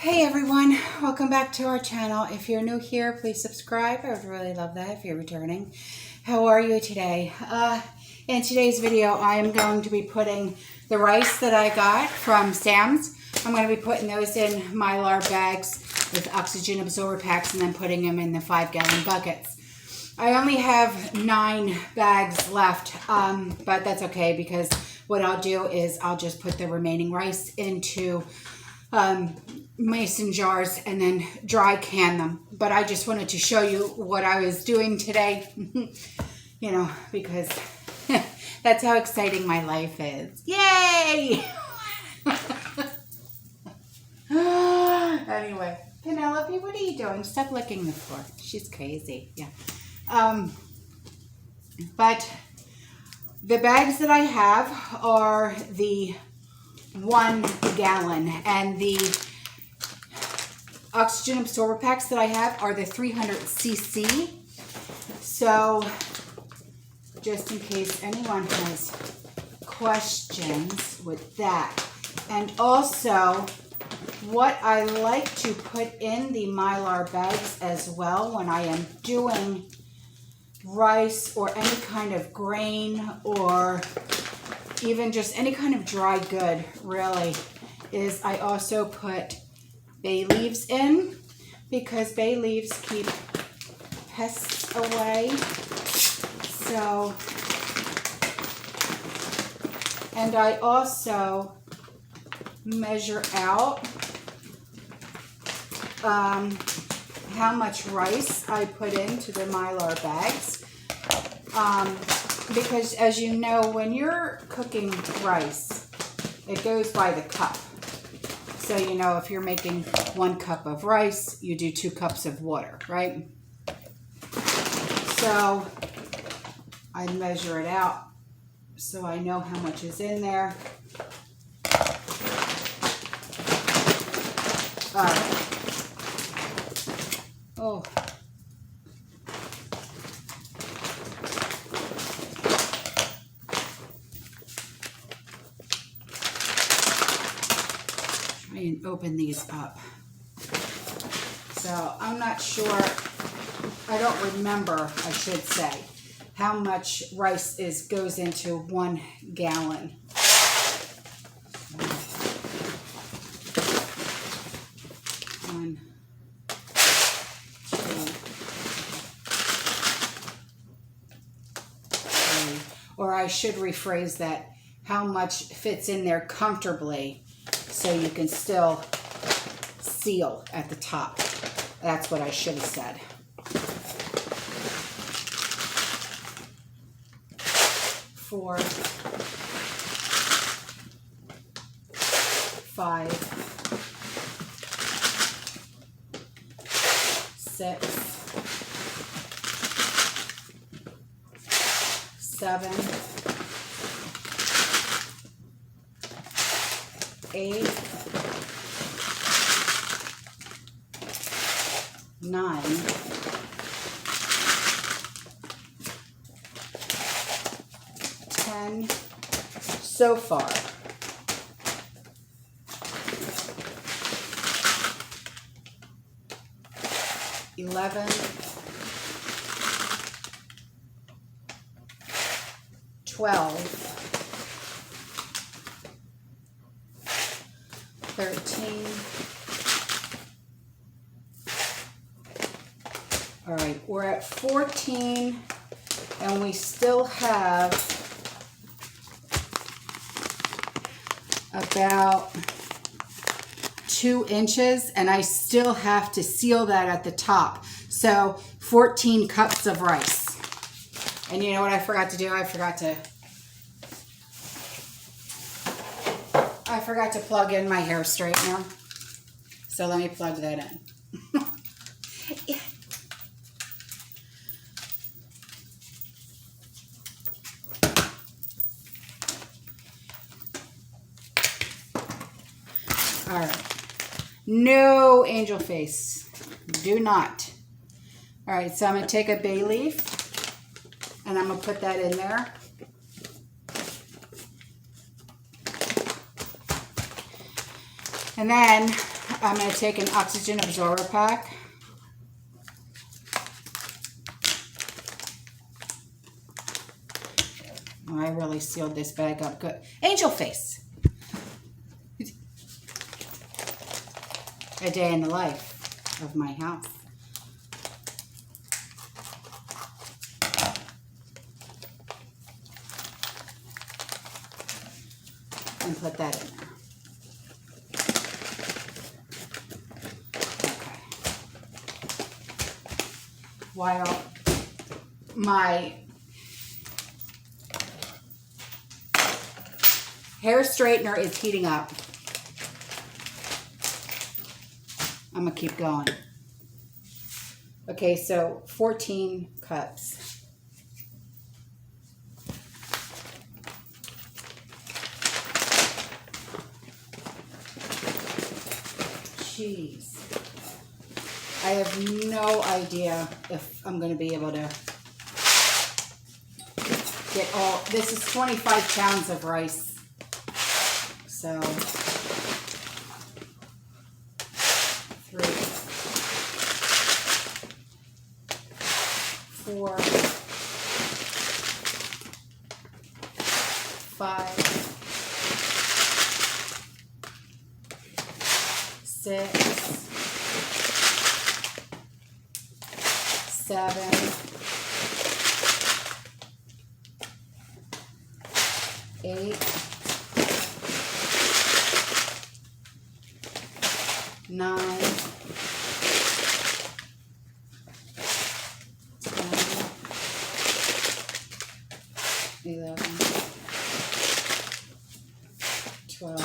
Hey everyone, welcome back to our channel. If you're new here, please subscribe. I would really love that if you're returning. How are you today? In today's video, I am going to be putting the rice that I got from Sam's. I'm going to be putting those in Mylar bags with oxygen absorber packs and then putting them in the 5-gallon buckets. I only have 9 bags left, but that's okay because what I'll do is I'll just put the remaining rice into mason jars and then dry can them. But I just wanted to show you what I was doing today, you know, because that's how exciting my life is. Yay! Anyway, Penelope, what are you doing? Stop licking the floor. She's crazy. Yeah. But the bags that I have are the 1 gallon, and the oxygen absorber packs that I have are the 300cc. So just in case anyone has questions with that. And also what I like to put in the Mylar bags as well when I am doing rice or any kind of grain or even just any kind of dry good, really, is I also put bay leaves in, because bay leaves keep pests away. So, and I also measure out how much rice I put into the Mylar bags. Because as you know, when you're cooking rice, it goes by the cup. So, you know, if you're making 1 cup of rice, you do 2 cups of water, right? So I measure it out so I know how much is in there. All right. Oh. And open these up. So I'm not sure, I don't remember, I should say, how much rice goes into 1 gallon. One, two, three. Or I should rephrase that, how much fits in there comfortably so you can still seal at the top. That's what I should have said. 4, 5, 6, 7, 8, 9, 10 so far. 11, 12, 13. All right, we're at 14, and we still have about 2 inches, and I still have to seal that at the top. So 14 cups of rice. And you know what I forgot to do? I forgot to plug in my hair straightener. So let me plug that in. Yeah. All right. No angel face. Do not. All right, so I'm going to take a bay leaf and I'm going to put that in there. And then I'm going to take an oxygen absorber pack. Oh, I really sealed this bag up good. Angel face. A day in the life of my house. And put that in there. Okay. While my hair straightener is heating up, I'm going to keep going. Okay, so 14 cups. Jeez. I have no idea if I'm going to be able to get all... This is 25 pounds of rice. So... 3, 4, 5, 6, 7, 8, 9, 11, 12,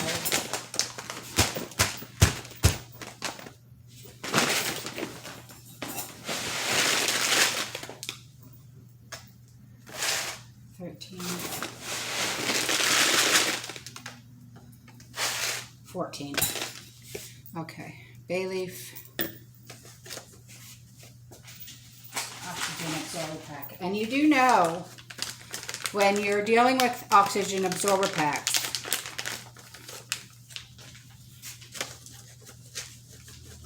13, 14. Okay, bay leaf, oxygen absorber pack. And you do know, when you're dealing with oxygen absorber packs,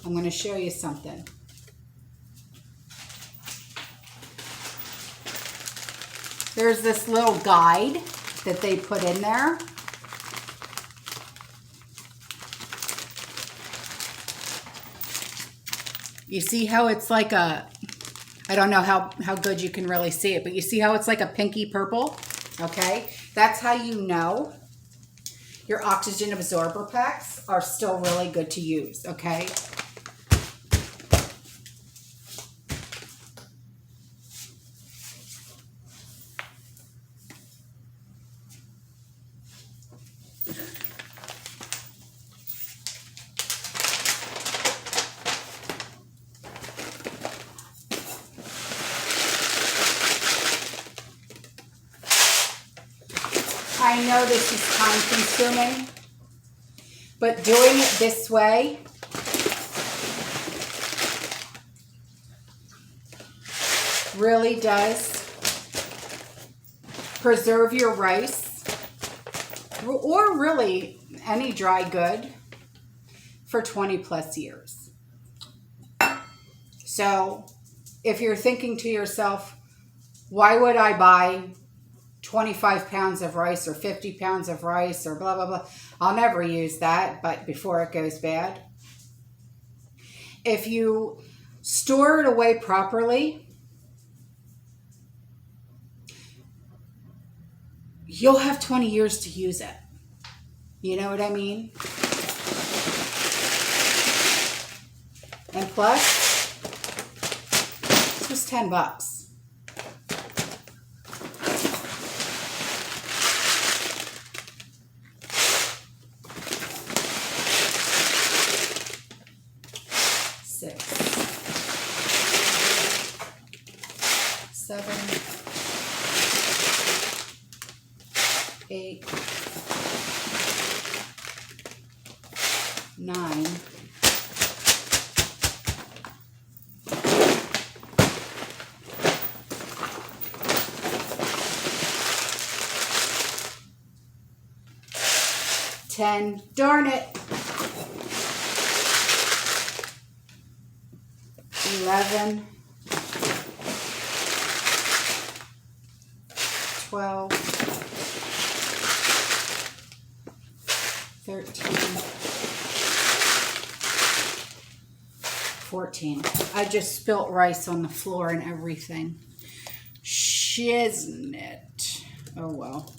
I'm going to show you something. There's this little guide that they put in there. You see how it's like a, I don't know how good you can really see it, but you see how it's like a pinky purple? Okay, that's how you know your oxygen absorber packs are still really good to use, okay? I know this is time consuming, but doing it this way really does preserve your rice, or really any dry good, for 20 plus years. So if you're thinking to yourself, why would I buy 25 pounds of rice or 50 pounds of rice or blah, blah, blah. I'll never use that, but before it goes bad. If you store it away properly, you'll have 20 years to use it. You know what I mean? And plus, this was $10. 6, 7, 8, 9, 10. Darn it. 11, 12, 13, 14. I just spilt rice on the floor and everything. Shiznit. Oh well.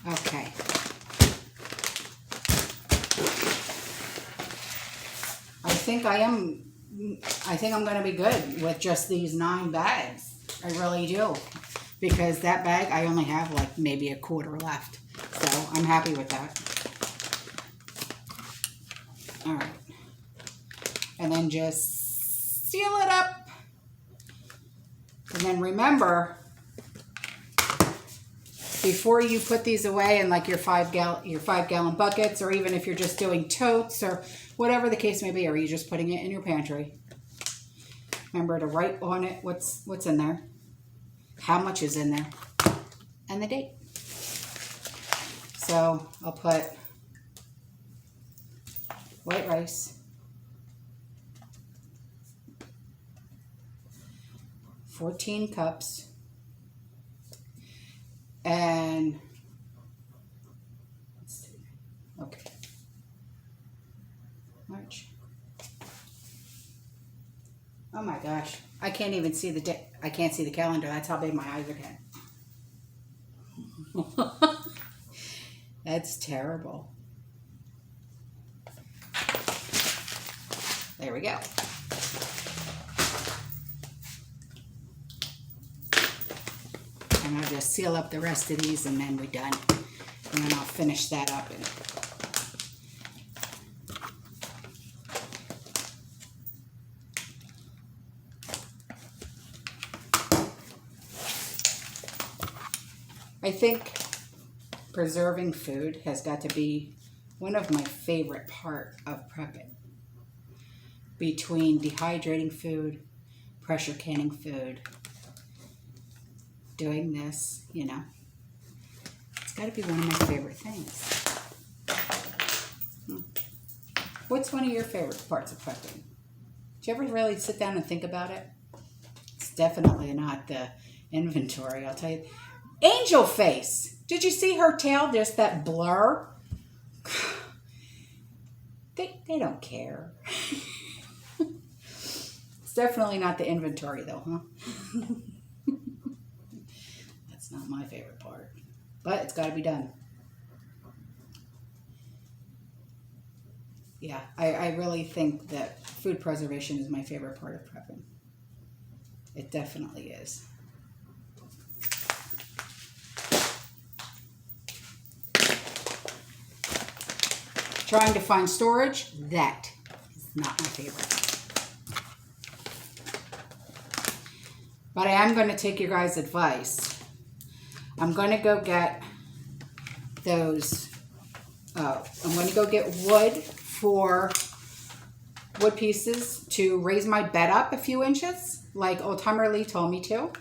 Okay. I think I'm going to be good with just these 9 bags. I really do. Because that bag, I only have like maybe a quarter left. So I'm happy with that. All right. And then just seal it up. And then remember, before you put these away in like your 5-gallon buckets, or even if you're just doing totes or whatever the case may be, or you're just putting it in your pantry, remember to write on it what's in there, how much is in there, and the date. So I'll put white rice, 14 cups, and let's see. Okay. March. Oh my gosh. I can't even see the day. I can't see the calendar. That's how big my eyes are getting. That's terrible. There we go. And I'll just seal up the rest of these and then we're done. And then I'll finish that up. I think preserving food has got to be one of my favorite part of prepping. Between dehydrating food, pressure canning food, doing this, you know, it's got to be one of my favorite things. What's one of your favorite parts of prepping? Do you ever really sit down and think about it? It's definitely not the inventory, I'll tell you. Angel face. Did you see her tail? Just that blur. They don't care. It's definitely not the inventory though, huh? That's not my favorite part. But it's got to be done. Yeah, I really think that food preservation is my favorite part of prepping. It definitely is. Trying to find storage, that is not my favorite. But I am going to take your guys' advice. I'm going to go get those, I'm going to go get wood for wood pieces to raise my bed up a few inches, like Old Timer Lee told me to.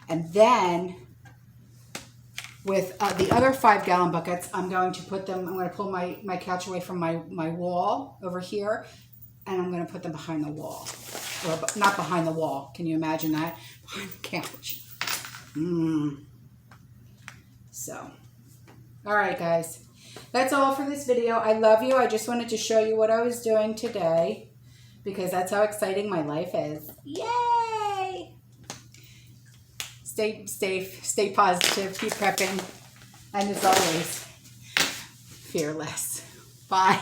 And then with the other 5-gallon buckets, I'm going to put them, I'm going to pull my couch away from my wall over here, and I'm going to put them behind the wall. Or not behind the wall. Can you imagine that? Behind the couch. So, all right, guys. That's all for this video. I love you. I just wanted to show you what I was doing today because that's how exciting my life is. Yay! Stay safe, stay positive, keep prepping, and as always, fearless. Bye.